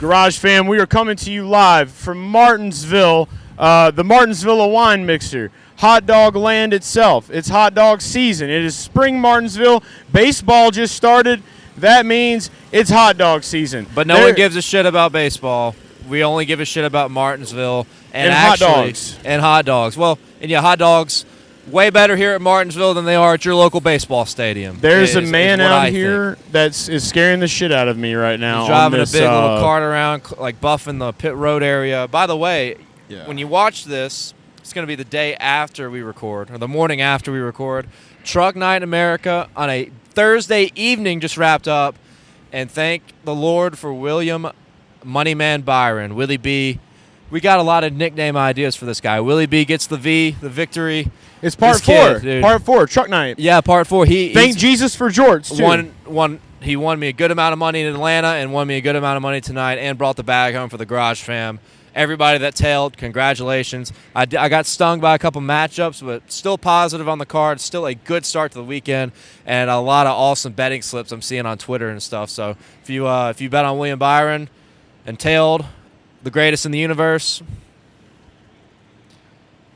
Garage fam, we are coming to you live from Martinsville, the Martinsville Wine Mixer. Hot dog land itself. It's hot dog season. It is spring Martinsville. Baseball just started. That means it's hot dog season. But no one gives a shit about baseball. We only give a shit about Martinsville and hot dogs. And hot dogs. Well, and yeah, hot dogs way better here at Martinsville than they are at your local baseball stadium. There's a man out here that is scaring the shit out of me right now. He's driving a big little cart around, like buffing the pit road area. By the way, when you watch this, it's going to be the day after we record, or the morning after we record. Truck Night in America on a Thursday evening just wrapped up, and thank the Lord for William Moneyman Byron, Willie B. We got a lot of nickname ideas for this guy. Willie B gets the V, the victory. It's part four. Part four, Truck Night. Yeah, part four. Thank Jesus for jorts, too. He won me a good amount of money in Atlanta and won me a good amount of money tonight and brought the bag home for the Garage fam. Everybody that tailed, congratulations. I got stung by a couple matchups, but still positive on the card. Still a good start to the weekend, and a lot of awesome betting slips I'm seeing on Twitter and stuff. So if you bet on William Byron and tailed, the greatest in the universe,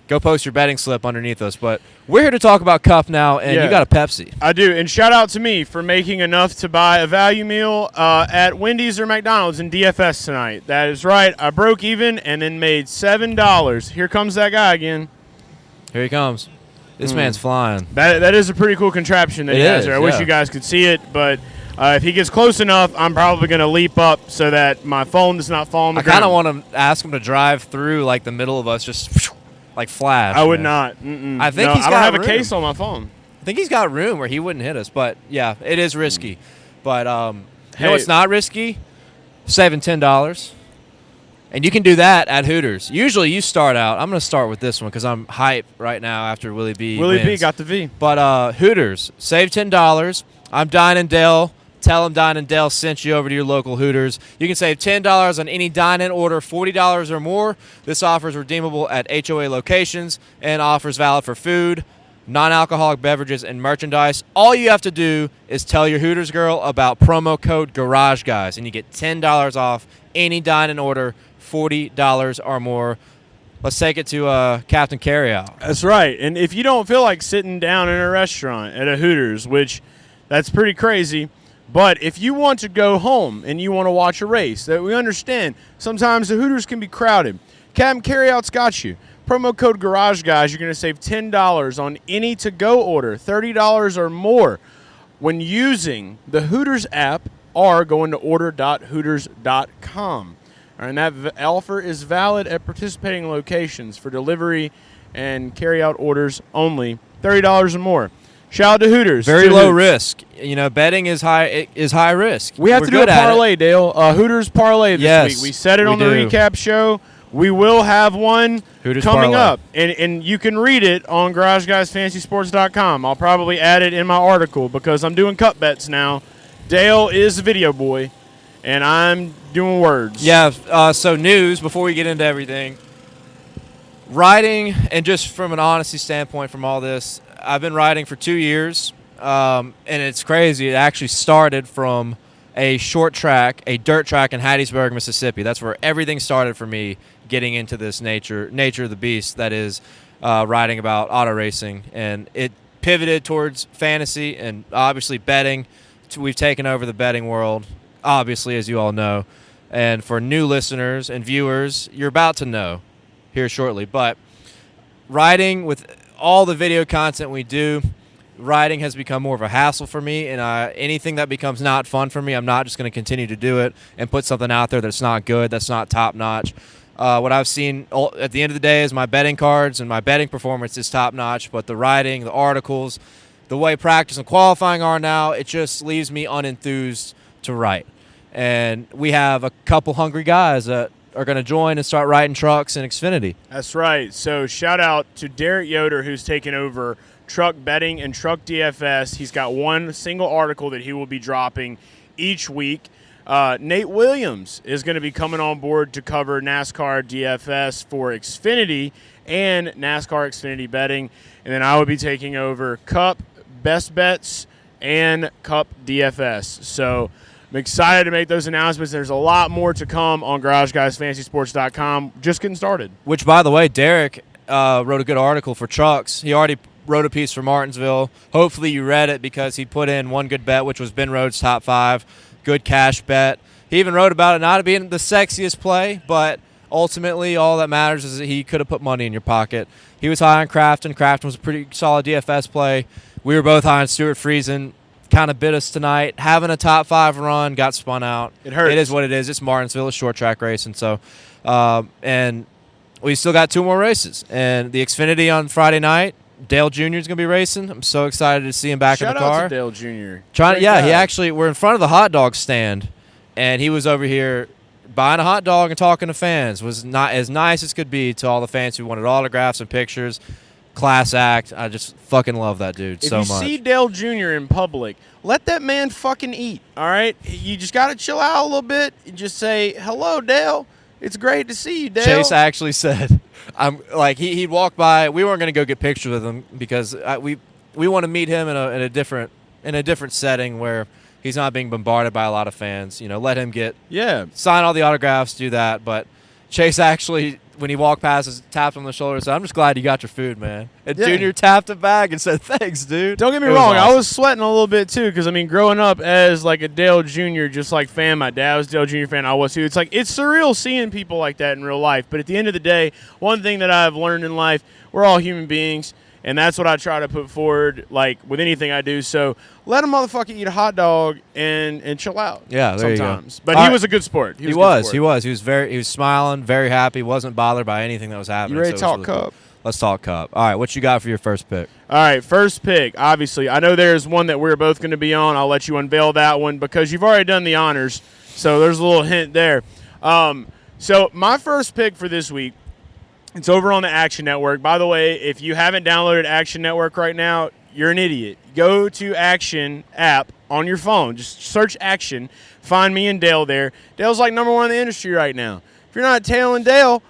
go post your betting slip underneath us. But we're here to talk about Cup now, and you got a Pepsi. I do, and shout out to me for making enough to buy a value meal at Wendy's or McDonald's in DFS tonight. That is right. I broke even and then made $7. Here comes that guy again. Here he comes. This man's flying. That is a pretty cool contraption that he has there. I wish you guys could see it, but if he gets close enough, I'm probably going to leap up so that my phone does not fall on the ground. I kind of want to ask him to drive through like the middle of us, just like flash. I would not. Mm-mm. I think he's got I don't have room. a case on my phone. I think he's got room where he wouldn't hit us, but yeah, it is risky. But you know what's not risky? Saving $10. And you can do that at Hooters. Usually you start out. I'm going to start with this one because I'm hyped right now after Willie B. Willie B got the V. But Hooters, save $10. I'm Dine & Dale. Tell them Dine & Dale sent you over to your local Hooters. You can save $10 on any dine-in order, $40 or more. This offer is redeemable at HOA locations and offers valid for food, non-alcoholic beverages, and merchandise. All you have to do is tell your Hooters girl about promo code GarageGuys, and you get $10 off any dine-in order, $40 or more. Let's take it to Captain Carryout. That's right. And if you don't feel like sitting down in a restaurant at a Hooters, which that's pretty crazy, but if you want to go home and you want to watch a race, that we understand sometimes the Hooters can be crowded. Captain Carryout's got you. Promo code GarageGuys, you're going to save $10 on any to-go order, $30 or more when using the Hooters app or going to order.hooters.com. And that offer is valid at participating locations for delivery and carry-out orders only, $30 or more. Shout out to Hooters. Very low risk. You know, betting is high risk. We have to do a parlay, Dale. Hooters parlay this week. We said it on the recap show. We will have one coming up. And you can read it on GarageGuysFantasySports.com. I'll probably add it in my article because I'm doing cup bets now. Dale is the video boy, and I'm doing words. Yeah, so news before we get into everything. Riding, and just from an honesty standpoint from all this, I've been riding for 2 years, and it's crazy. It actually started from a short track, a dirt track in Hattiesburg, Mississippi. That's where everything started for me getting into this nature of the beast that is riding about auto racing. And it pivoted towards fantasy and obviously betting. We've taken over the betting world, obviously, as you all know. And for new listeners and viewers, you're about to know here shortly. But riding with all the video content we do, riding has become more of a hassle for me, and anything that becomes not fun for me, I'm not just going to continue to do it and put something out there that's not good, that's not top-notch. What I've seen at the end of the day is my betting cards and my betting performance is top-notch, but the riding, the articles, the way practice and qualifying are now, it just leaves me unenthused to write. And we have a couple hungry guys that are going to join and start riding trucks in Xfinity. That's right. So shout out to Derek Yoder, who's taken over truck betting and truck DFS. He's got one single article that he will be dropping each week. Nate Williams is going to be coming on board to cover NASCAR DFS for Xfinity and NASCAR Xfinity betting. And then I will be taking over Cup, Best Bets, and Cup DFS. So I'm excited to make those announcements. There's a lot more to come on GarageGuysFantasySports.com. Just getting started. Which, by the way, Derek wrote a good article for Trucks. He already wrote a piece for Martinsville. Hopefully you read it because he put in one good bet, which was Ben Rhodes' top 5. Good cash bet. He even wrote about it not being the sexiest play, but ultimately all that matters is that he could have put money in your pocket. He was high on Crafton. Crafton was a pretty solid DFS play. We were both high on Stuart Friesen. Kind of bit us tonight. Having a top 5 run, got spun out. It hurts. It is what it is. It's Martinsville, a short track race. And so, and we still got 2 more races. And the Xfinity on Friday night, Dale Jr. is going to be racing. I'm so excited to see him back in the car. Shout out to Dale Jr. We're in front of the hot dog stand, and he was over here buying a hot dog and talking to fans. Was not as nice as could be to all the fans who wanted autographs and pictures. Class act. I just fucking love that dude so much. If you see Dale Jr. in public, let that man fucking eat, all right? You just got to chill out a little bit. You just say, hello, Dale. It's great to see you, Dale. Chase actually said, he'd walk by. We weren't going to go get pictures with him because we want to meet him in a different setting where he's not being bombarded by a lot of fans. Let him sign all the autographs, do that. But Chase actually, when he walked past, tapped him on the shoulder and said, I'm just glad you got your food, man. And Junior tapped him back and said, thanks, dude. Don't get me wrong. Awesome. I was sweating a little bit, too, because, growing up as, a Dale Jr., just fan, my dad was a Dale Jr. fan, I was, too. It's it's surreal seeing people like that in real life. But at the end of the day, one thing that I've learned in life, we're all human beings. And that's what I try to put forward, with anything I do. So let a motherfucker eat a hot dog and chill out. Yeah, there sometimes. You go. But he was a good sport. He was. He was smiling, very happy, wasn't bothered by anything that was happening. You ready to talk Cup? Let's talk Cup. All right, what you got for your first pick? All right, first pick. Obviously, I know there's one that we're both going to be on. I'll let you unveil that one because you've already done the honors. So there's a little hint there. So my first pick for this week, it's over on the Action Network. By the way, if you haven't downloaded Action Network right now, you're an idiot. Go to Action app on your phone. Just search Action. Find me and Dale there. Dale's number 1 in the industry right now. If you're not tailing Dale,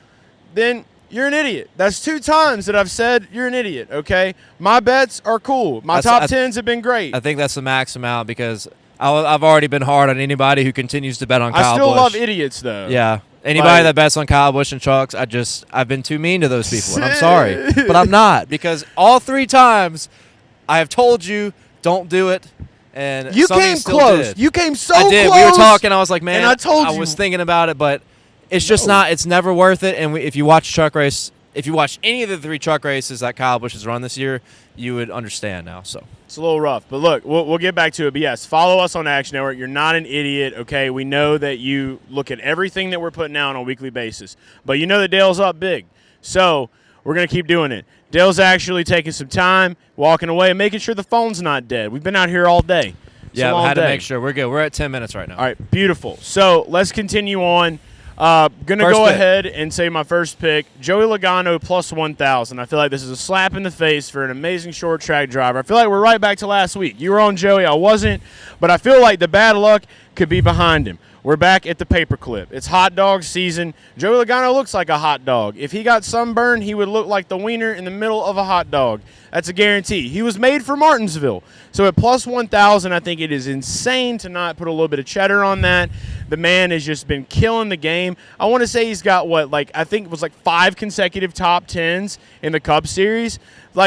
then you're an idiot. That's 2 times that I've said you're an idiot, okay? My bets are cool. My top 10s have been great. I think that's the max amount because I've already been hard on anybody who continues to bet on Kyle Busch. I still love idiots, though. Yeah. Anybody that bets on Kyle Busch and Trucks, I've been too mean to those people, and I'm sorry. But I'm not, because all 3 times I have told you, don't do it, and you came close. Did. You came so close. I did. We were talking. I was like, man, and I told you. I was thinking about it, but it's just not. It's never worth it. And if you watch truck race, if you watch any of the 3 truck races that Kyle Busch has run this year, you would understand now. So it's a little rough, but look, we'll get back to it. But yes, follow us on Action Network. You're not an idiot, okay? We know that you look at everything that we're putting out on a weekly basis, but you know that Dale's up big, so we're gonna keep doing it. Dale's actually taking some time, walking away, and making sure the phone's not dead. We've been out here all day. Yeah, I had to make sure we're good. We're at 10 minutes right now. All right, beautiful. So let's continue on. Gonna go ahead and say my first pick, Joey Logano plus 1,000. I feel like this is a slap in the face for an amazing short track driver. I feel like we're right back to last week. You were on Joey, I wasn't, but I feel like the bad luck could be behind him. We're back at the paperclip. It's hot dog season. Joey Logano looks like a hot dog. If he got sunburned, he would look like the wiener in the middle of a hot dog. That's a guarantee. He was made for Martinsville. So at plus 1,000, I think it is insane to not put a little bit of cheddar on that. The man has just been killing the game. I want to say he's got, I think it was 5 consecutive top 10s in the Cup Series.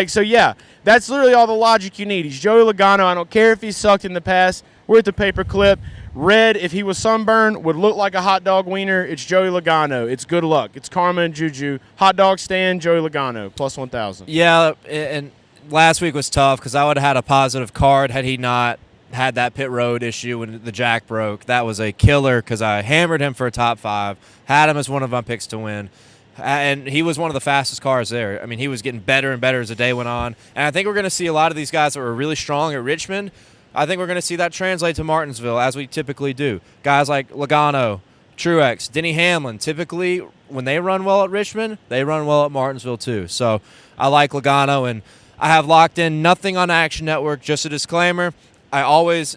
So yeah, that's literally all the logic you need. He's Joey Logano. I don't care if he sucked in the past. We're at the paperclip. Red, if he was sunburned, would look like a hot dog wiener. It's Joey Logano. It's good luck. It's karma and juju. Hot dog stand, Joey Logano, plus 1,000. Yeah, and last week was tough because I would have had a positive card had he not had that pit road issue when the jack broke. That was a killer because I hammered him for a top 5, had him as one of my picks to win. And he was one of the fastest cars there. I mean, he was getting better and better as the day went on. And I think we're going to see a lot of these guys that were really strong at Richmond. I think we're going to see that translate to Martinsville, as we typically do. Guys like Logano, Truex, Denny Hamlin, typically when they run well at Richmond, they run well at Martinsville too. So I like Logano, and I have locked in nothing on Action Network. Just a disclaimer, I always,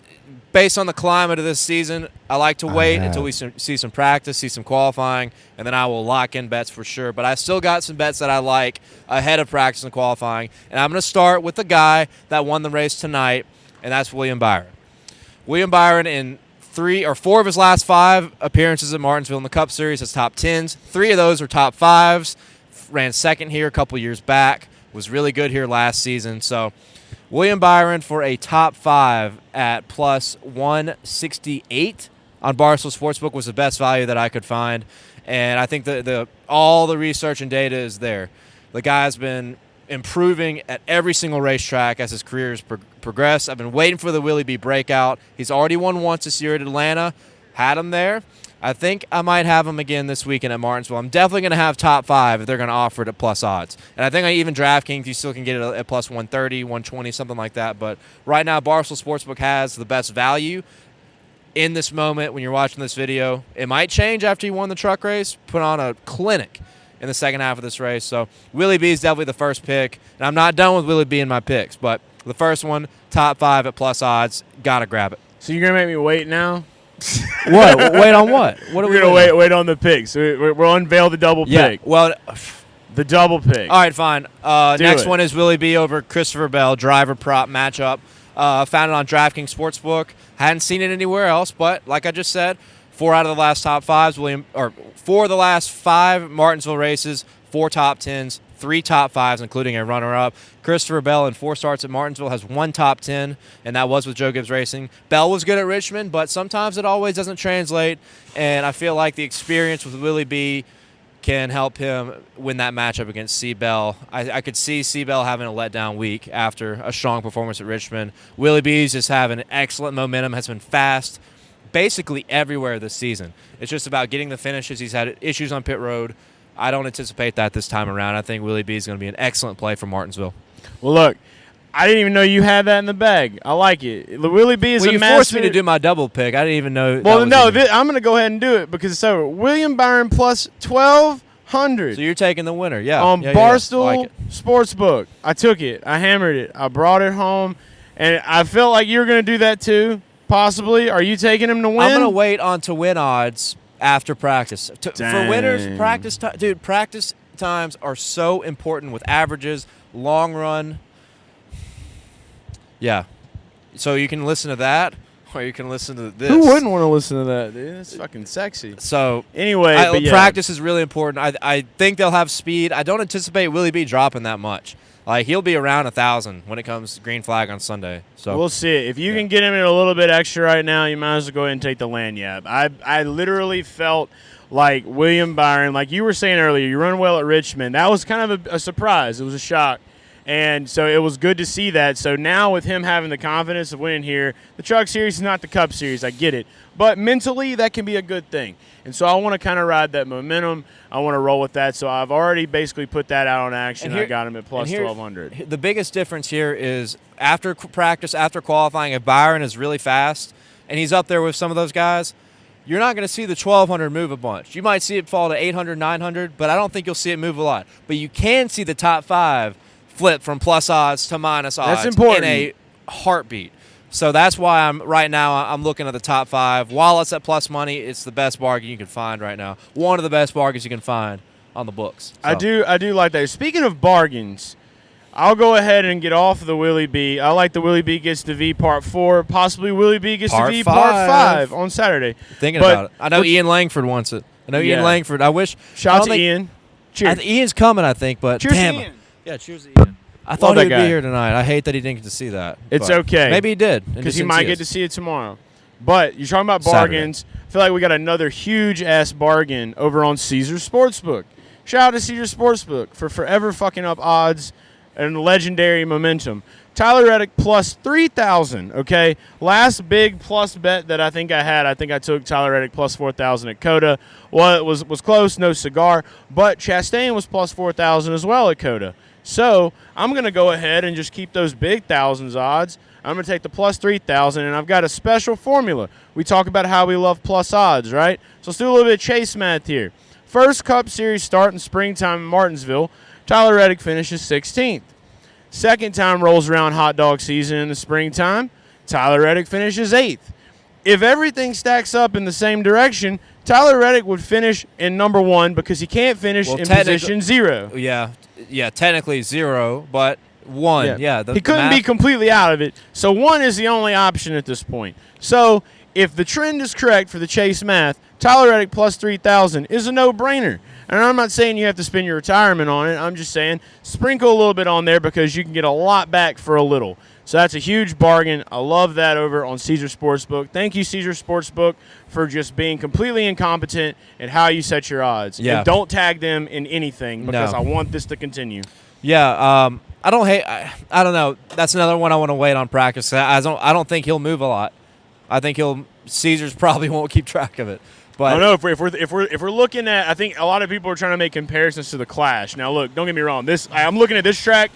based on the climate of this season, I like to wait until we see some practice, see some qualifying, and then I will lock in bets for sure. But I still got some bets that I like ahead of practice and qualifying, and I'm going to start with the guy that won the race tonight, and that's William Byron. William Byron in 4 of his last 5 appearances at Martinsville in the Cup Series as top 10s. 3 of those were top 5s. Ran second here a couple years back. Was really good here last season. So William Byron for a top 5 at plus 168 on Barstool Sportsbook was the best value that I could find. And I think all the research and data is there. The guy's been improving at every single racetrack as his career has progressed. I've been waiting for the Willie B breakout. He's already won once this year at Atlanta. Had him there. I think I might have him again this weekend at Martinsville. I'm definitely going to have top 5 if they're going to offer it at plus odds. And I think even DraftKings, you still can get it at plus 130, 120, something like that. But right now, Barstool Sportsbook has the best value in this moment when you're watching this video. It might change after you won the truck race. Put on a clinic in the second half of this race. So Willie B is definitely the first pick. And I'm not done with Willie B in my picks. But the first one, top 5 at plus odds. Got to grab it. So you're going to make me wait now? What? Wait on what? What are we going to wait on the picks. We'll unveil the double pick. Well, the double pick. All right, fine. Next one is Willie B over Christopher Bell, driver prop matchup. Found it on DraftKings Sportsbook. Hadn't seen it anywhere else, but like I just said, 4 out of the last top 5s, 4 of the last 5 Martinsville races, 4 top 10s, 3 top 5s, including a runner-up. Christopher Bell in 4 starts at Martinsville has 1 top 10, and that was with Joe Gibbs Racing. Bell was good at Richmond, but sometimes it always doesn't translate, and I feel like the experience with Willie B can help him win that matchup against C. Bell. I could see C. Bell having a letdown week after a strong performance at Richmond. Willie B's just having excellent momentum, has been fast basically everywhere this season. It's just about getting the finishes. He's had issues on pit road. I don't anticipate that this time around. I think Willie B is going to be an excellent play for Martinsville. Well, look, I didn't even know you had that in the bag. I like it. Willie B is a master. You forced me to do my double pick. I didn't even know. Well, no, I'm going to go ahead and do it because it's over. William Byron plus 1,200. So you're taking the winner, yeah. On Barstool Like Sportsbook. I took it. I hammered it. I brought it home, and I felt like you were going to do that too, possibly. Are you taking him to win? I'm going to wait on to win odds after practice. For winners, practice times are so important with averages, long run. Yeah. So you can listen to that, or you can listen to this. Who wouldn't want to listen to that, dude? It's fucking sexy. So anyway, practice is really important. I think they'll have speed. I don't anticipate Willie B dropping that much. Like, he'll be around 1,000 when it comes to green flag on Sunday. So we'll see. If you can get him in a little bit extra right now, you might as well go ahead and take the lanyard. I literally felt like William Byron, like you were saying earlier, you run well at Richmond. That was kind of a surprise. It was a shock. And so it was good to see that. So now with him having the confidence of winning here, the Truck Series is not the Cup Series. I get it. But mentally, that can be a good thing. And so I want to kind of ride that momentum. I want to roll with that. So I've already basically put that out on action. I got him at plus 1,200. The biggest difference here is after practice, after qualifying, if Byron is really fast and he's up there with some of those guys, you're not going to see the 1,200 move a bunch. You might see it fall to 800, 900, but I don't think you'll see it move a lot. But you can see the top 5 flip from plus odds to minus odds. That's important. In a heartbeat. So that's why I'm looking at the top 5. While it's at plus money, it's the best bargain you can find right now. One of the best bargains you can find on the books. So. I do like that. Speaking of bargains, I'll go ahead and get off of the Willie B. I like the Willie B gets to V Part 4. Possibly Willie B gets to V Part 5 on Saturday. Thinking about it. I know Ian Langford wants it. Ian Langford. I wish. Shout out to Ian. Cheers. Ian's coming, I think, but cheers damn. To Ian. Yeah, cheers to Ian. I thought he'd be guy. here tonight. I hate that he didn't get to see that. It's okay. Maybe he did. Because he might get to see it tomorrow. But you're talking about bargains. Saturday. I feel like we got another huge-ass bargain over on Caesars Sportsbook. Shout out to Caesars Sportsbook for forever fucking up odds and legendary momentum. Tyler Reddick plus 3,000, okay? Last big plus bet that I think I took Tyler Reddick plus 4,000 at Coda. Well, it was close, no cigar. But Chastain was plus 4,000 as well at Coda. So I'm going to go ahead and just keep those big thousands odds. I'm going to take the plus 3,000, and I've got a special formula. We talk about how we love plus odds, right? So let's do a little bit of chase math here. First Cup Series start in springtime in Martinsville, Tyler Reddick finishes 16th. Second time rolls around hot dog season in the springtime, Tyler Reddick finishes 8th. If everything stacks up in the same direction, Tyler Reddick would finish in number 1 because he can't finish in position 0. Yeah, technically 0, but 1. Yeah, he couldn't be completely out of it. So 1 is the only option at this point. So if the trend is correct for the Chase math, Tyler Reddick plus 3,000 is a no-brainer. And I'm not saying you have to spend your retirement on it. I'm just saying sprinkle a little bit on there because you can get a lot back for a little. So that's a huge bargain. I love that over on Caesars Sportsbook. Thank you, Caesars Sportsbook, for just being completely incompetent at how you set your odds. Yeah. And don't tag them in anything because I want this to continue. Yeah, I don't hate. I don't know. That's another one I want to wait on practice. I don't think he'll move a lot. I think Caesars probably won't keep track of it. But I don't know if we're looking at. I think a lot of people are trying to make comparisons to the Clash. Now, look, don't get me wrong. I'm looking at this track.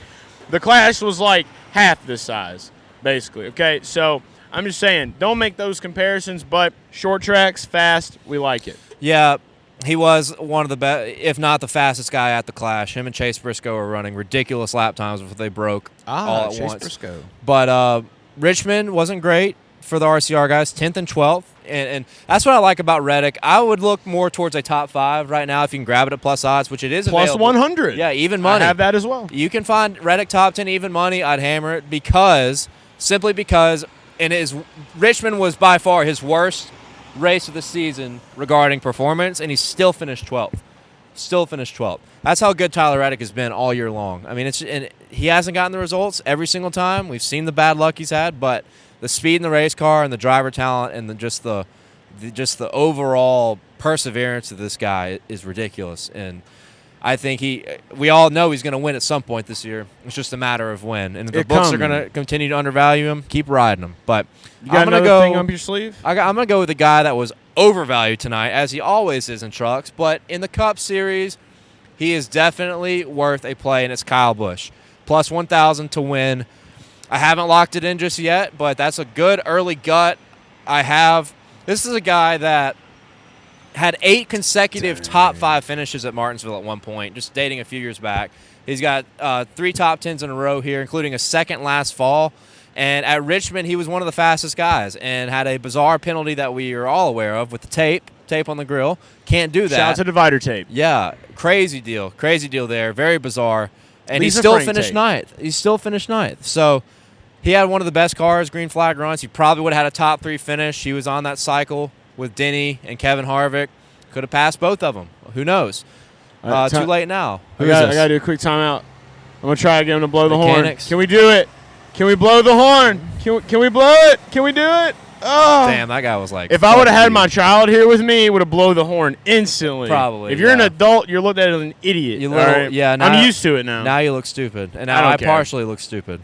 The Clash was like half this size, basically. Okay, so I'm just saying, don't make those comparisons. But short tracks, fast, we like it. Yeah, he was one of the best, if not the fastest guy at the Clash. Him and Chase Briscoe were running ridiculous lap times before they broke all at Chase once. Briscoe. But Richmond wasn't great for the RCR guys, 10th and 12th. And that's what I like about Reddick. I would look more towards a top 5 right now if you can grab it at plus odds, which it is plus available. 100. Yeah, even money. I have that as well. You can find Reddick top 10 even money. I'd hammer it simply because Richmond was by far his worst race of the season regarding performance, and he still finished 12th. That's how good Tyler Reddick has been all year long. I mean, and he hasn't gotten the results every single time. We've seen the bad luck he's had, but the speed in the race car and the driver talent and just the overall perseverance of this guy is ridiculous. And I think we all know he's going to win at some point this year. It's just a matter of when. And if the books are going to continue to undervalue him, keep riding him. But you got another thing up your sleeve? I'm going to go with a guy that was overvalued tonight, as he always is in trucks. But in the Cup Series, he is definitely worth a play, and it's Kyle Busch. Plus 1,000 to win. I haven't locked it in just yet, but that's a good early gut. This is a guy that had 8 consecutive top 5 finishes at Martinsville at one point, just dating a few years back. He's got 3 top 10s in a row here, including a second last fall. And at Richmond, he was one of the fastest guys and had a bizarre penalty that we are all aware of with the tape on the grill. Can't do that. Shout out to divider tape. Yeah, crazy deal there. Very bizarre. And he still finished ninth. So he had one of the best cars, green flag runs. He probably would have had a top 3 finish. He was on that cycle with Denny and Kevin Harvick. Could have passed both of them. Who knows? Too late now. I got to do a quick timeout. I'm going to try to get him to blow the Mechanics. horn. Can we do it? Can we blow the horn? Can we blow it? Can we do it? Oh. Damn, that guy was like... If I would have had my child here with me, he would have blown the horn instantly. Probably, If you're an adult, you're looked at as an idiot. Yeah, I'm used to it now. Now you look stupid. And now I partially look stupid.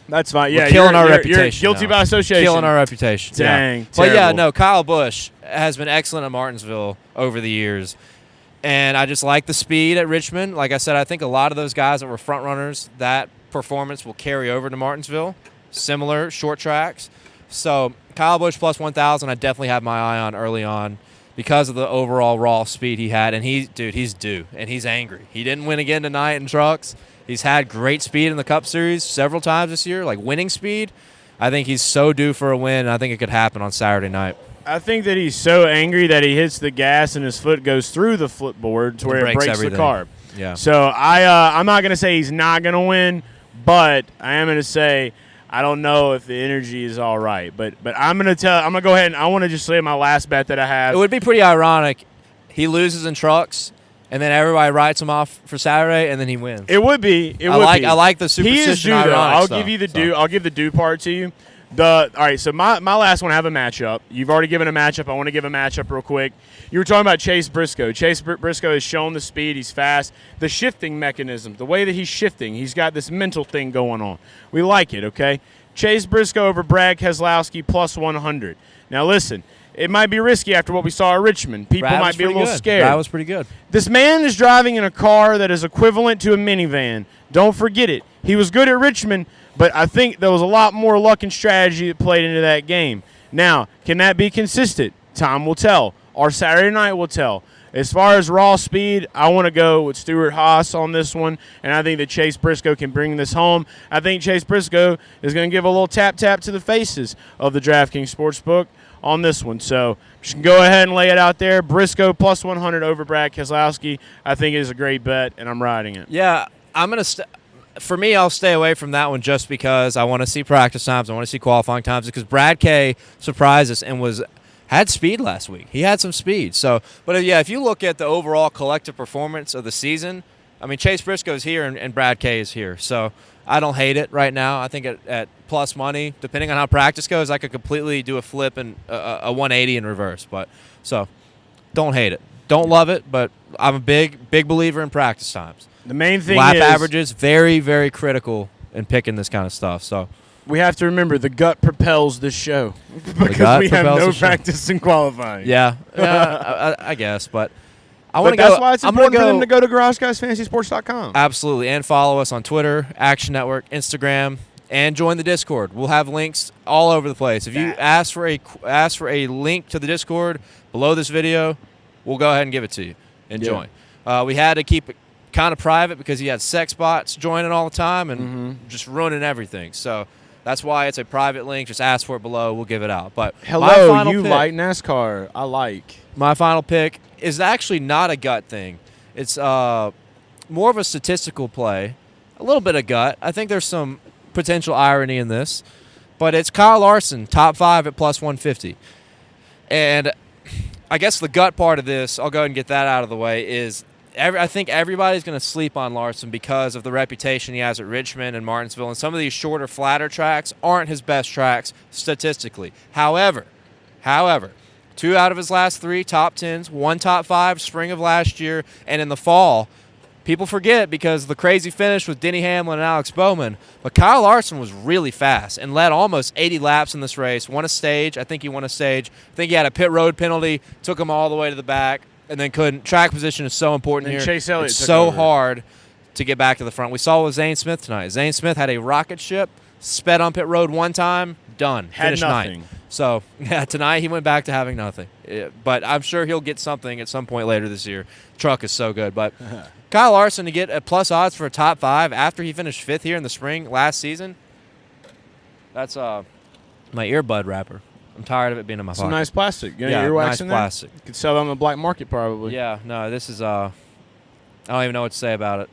That's fine. Yeah, We're killing our reputation. You're guilty by association. Killing our reputation. Dang. Yeah. But yeah, no, Kyle Busch has been excellent at Martinsville over the years. And I just like the speed at Richmond. Like I said, I think a lot of those guys that were front runners, that performance will carry over to Martinsville. Similar short tracks. So Kyle Busch plus 1,000, I definitely have my eye on early on because of the overall raw speed he had. And he's due, and he's angry. He didn't win again tonight in trucks. He's had great speed in the Cup Series several times this year, like winning speed. I think he's so due for a win, and I think it could happen on Saturday night. I think that he's so angry that he hits the gas and his foot goes through the flipboard to where it breaks the car. Yeah. So I'm not going to say he's not going to win, but I am going to say I don't know if the energy is all right. But I'm going to go ahead and I want to just say my last bet that I have. It would be pretty ironic. He loses in trucks, and then everybody writes him off for Saturday, and then he wins. It would be. I like the superstition. He is due, though. I'll give you the due. I'll give the due part to you. All right, so my last one, I have a matchup. You've already given a matchup. I want to give a matchup real quick. You were talking about Chase Briscoe. Chase Briscoe has shown the speed. He's fast. The shifting mechanism, the way that he's shifting, he's got this mental thing going on. We like it, okay? Chase Briscoe over Brad Keselowski plus 100. Now, listen, it might be risky after what we saw at Richmond. People might be a little scared. That was pretty good. This man is driving in a car that is equivalent to a minivan. Don't forget it. He was good at Richmond, but I think there was a lot more luck and strategy that played into that game. Now, can that be consistent? Time will tell. Our Saturday night will tell. As far as raw speed, I want to go with Stuart Haas on this one, and I think that Chase Briscoe can bring this home. I think Chase Briscoe is going to give a little tap-tap to the faces of the DraftKings Sportsbook on this one. So just go ahead and lay it out there. Briscoe plus 100 over Brad Keselowski. I think it is a great bet, and I'm riding it. Yeah, I'm going to for me, I'll stay away from that one just because I want to see practice times. I want to see qualifying times because Brad K surprised us and was had speed last week. He had some speed. So, but yeah, if you look at the overall collective performance of the season, I mean, Chase Briscoe is here and Brad Kay is here. So I don't hate it right now. I think at plus money, depending on how practice goes, I could completely do a flip and a 180 in reverse. But so don't hate it. Don't love it, but I'm a big believer in practice times. The main thing lap is averages, very, very critical in picking this kind of stuff. So we have to remember the gut propels this show because we have no practice in qualifying. Yeah, I guess, but I want to go. That's why it's important for them to go to GarageGuysFantasySports.com. Absolutely, and follow us on Twitter, Action Network, Instagram, and join the Discord. We'll have links all over the place. If you ask for a link to the Discord below this video, we'll go ahead and give it to you and join. We had to keep it kind of private because you had sex bots joining all the time and just ruining everything. So that's why it's a private link. Just ask for it below. We'll give it out. But hello, you like NASCAR. I like. My final pick is actually not a gut thing. It's more of a statistical play, a little bit of gut. I think there's some potential irony in this, but it's Kyle Larson, top 5 at plus 150. And I guess the gut part of this, I'll go ahead and get that out of the way, is I think everybody's going to sleep on Larson because of the reputation he has at Richmond and Martinsville, and some of these shorter, flatter tracks aren't his best tracks statistically. However, 2 out of his last 3 top 10s, 1 top 5 spring of last year, and in the fall, people forget because of the crazy finish with Denny Hamlin and Alex Bowman, but Kyle Larson was really fast and led almost 80 laps in this race, won a stage. I think he won a stage. I think he had a pit road penalty, took him all the way to the back, and then couldn't. Track position is so important here. Chase Elliott it's took so over. hard to get back to the front. We saw with Zane Smith tonight. Zane Smith had a rocket ship, sped on pit road one time, done. Had Finished nothing. 9th. So, yeah, tonight he went back to having nothing. But I'm sure he'll get something at some point later this year. Truck is so good. But Kyle Larson to get a plus odds for a top 5 after he finished 5th here in the spring last season, that's my earbud wrapper. I'm tired of it being in my pocket. Some nice plastic. You know, yeah, earwax nice in there? plastic. You could sell it on the black market probably. Yeah, no, this is I don't even know what to say about it.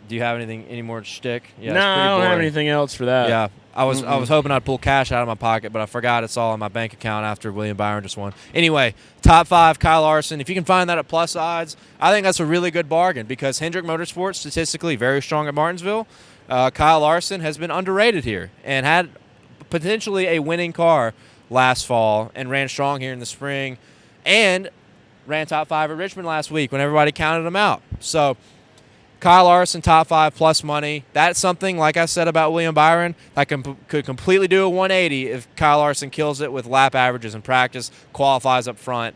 Do you have any more shtick? Yeah, no, it's pretty I don't have boring. anything else for that. Yeah, I was hoping I'd pull cash out of my pocket, but I forgot it's all in my bank account after William Byron just won. Anyway, top 5, Kyle Larson. If you can find that at plus odds, I think that's a really good bargain because Hendrick Motorsports, statistically very strong at Martinsville. Kyle Larson has been underrated here and had potentially a winning car last fall and ran strong here in the spring and ran top 5 at Richmond last week when everybody counted him out. So Kyle Larson, top 5 plus money. That's something, like I said about William Byron, that could completely do a 180 if Kyle Larson kills it with lap averages in practice, qualifies up front.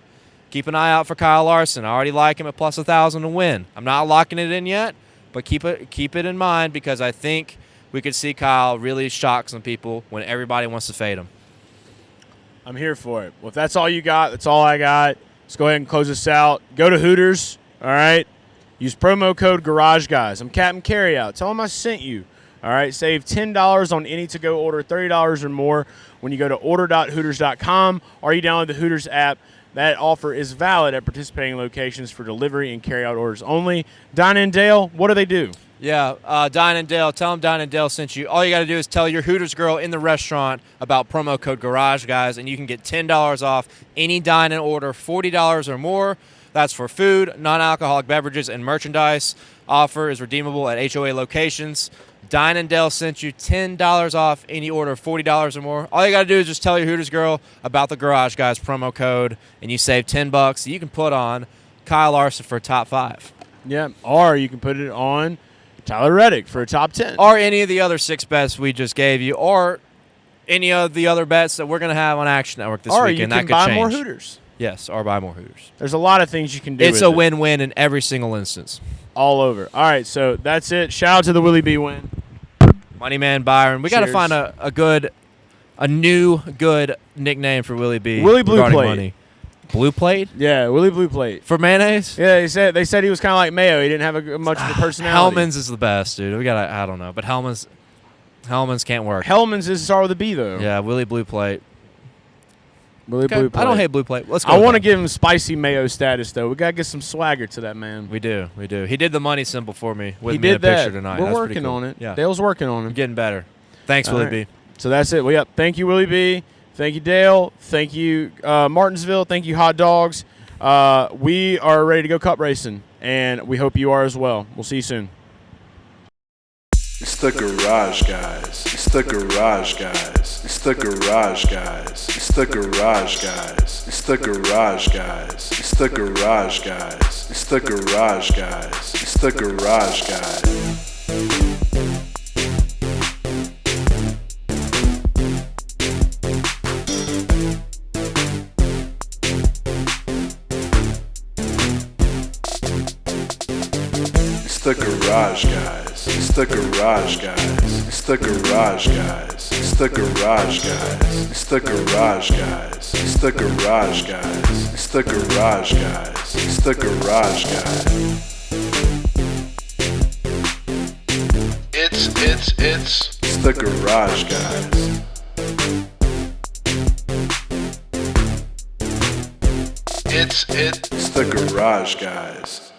Keep an eye out for Kyle Larson. I already like him at plus 1,000 to win. I'm not locking it in yet, but keep it in mind because I think we could see Kyle really shock some people when everybody wants to fade him. I'm here for it. Well, if that's all you got, that's all I got. Let's go ahead and close this out. Go to Hooters, all right? Use promo code GarageGuys. I'm Captain Carryout. Tell them I sent you. All right, save $10 on any to-go order, $30 or more when you go to order.hooters.com or you download the Hooters app. That offer is valid at participating locations for delivery and carryout orders only. Dine and Dale, what do they do? Yeah, Dine and Dale. Tell them Dine and Dale sent you. All you got to do is tell your Hooters girl in the restaurant about promo code GarageGuys, and you can get $10 off any dine and order, $40 or more. That's for food, non-alcoholic beverages, and merchandise. Offer is redeemable at HOA locations. Dine and Dale sent you $10 off any order of $40 or more. All you got to do is just tell your Hooters girl about the Garage Guys promo code, and you save $10 that you can put on Kyle Larson for a top 5. Yeah, or you can put it on Tyler Reddick for a top 10. Or any of the other 6 bets we just gave you, or any of the other bets that we're going to have on Action Network this weekend. Or you can buy more Hooters. Yes, or buy more Hooters. There's a lot of things you can do. It's a win-win in every single instance. All over. All right, so that's it. Shout out to the Willie B win. Money Man Byron. We got to find a new good nickname for Willie B. Willie Blue Plate. Money. Blue Plate? Yeah, Willie Blue Plate. For mayonnaise? Yeah, they said he was kind of like Mayo. He didn't have much of a personality. Hellman's is the best, dude. I don't know, but Hellman's can't work. Hellman's is start with a B though. Yeah, Willie Blue Plate. Willie Blue Plate. I don't hate Blue Plate. Let's go. I want to give him spicy mayo status though. We gotta get some swagger to that man. We do. He did the money symbol for me with he me in a did that. picture tonight. We're That's working cool. on it. Yeah. Dale's working on I'm it. getting better. Thanks, All Willie right. B. So that's it. Thank you, Willie B. Thank you, Dale. Thank you, Martinsville. Thank you, Hot Dogs. We are ready to go cup racing, and we hope you are as well. We'll see you soon. It's the Garage Guys. It's the Garage Guys. It's the Garage Guys. It's the Garage Guys. It's the Garage Guys. It's the Garage Guys. It's the Garage Guys. It's the Garage Guys. It's the Garage Guys. It's the Garage Guys. It's the Garage Guys. It's the Garage Guys. It's the Garage Guys. It's the Garage Guys. It's the Garage Guys. It's the Garage Guys. It's the Garage Guys. It's the Garage Guys.